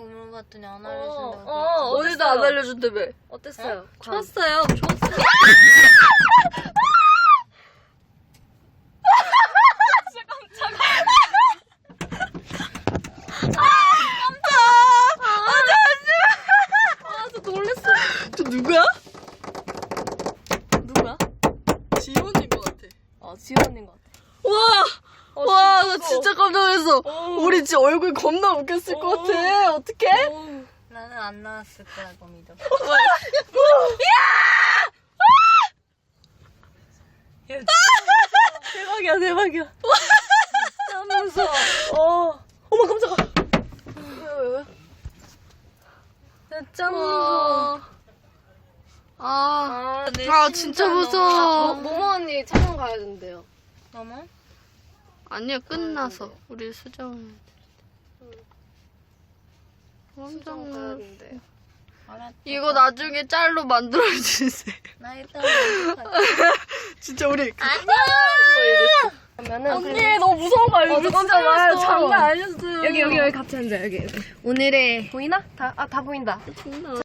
어땠냐고 물어봤더니 안 알려준다고. 어제도 안 알려준다며. 어땠어요? 좋았어요. 좋았어요. 저 누구야? 누구야? 지원인 것 같아. 지원인 것 같아. 와, 나 진짜 깜짝 놀랐어. 우리 진짜 얼굴 겁나 웃겼을 것 같아. 어떡해? 나는 안 나왔을 거라고 믿어. 대박이야, 대박이야. 진짜 무서워. 어머, 깜짝아. 왜? 진짜 무서워. 진짜 무서워. 모모 언니 촬영 가야 된대요. 너무? 아니야, 끝나서. 우리 수정. 수정 가야 된대요. 알았어. 이거 나중에 짤로 만들어주세요. 나 일단 연습할게. 진짜 우리. 그러면은 언니, 너무 무서운 거 알지? 깜짝 놀랐어. 장난 아니었어요. 여기 같이 앉아, 여기. 오늘의 보이나? 다 보인다. 장난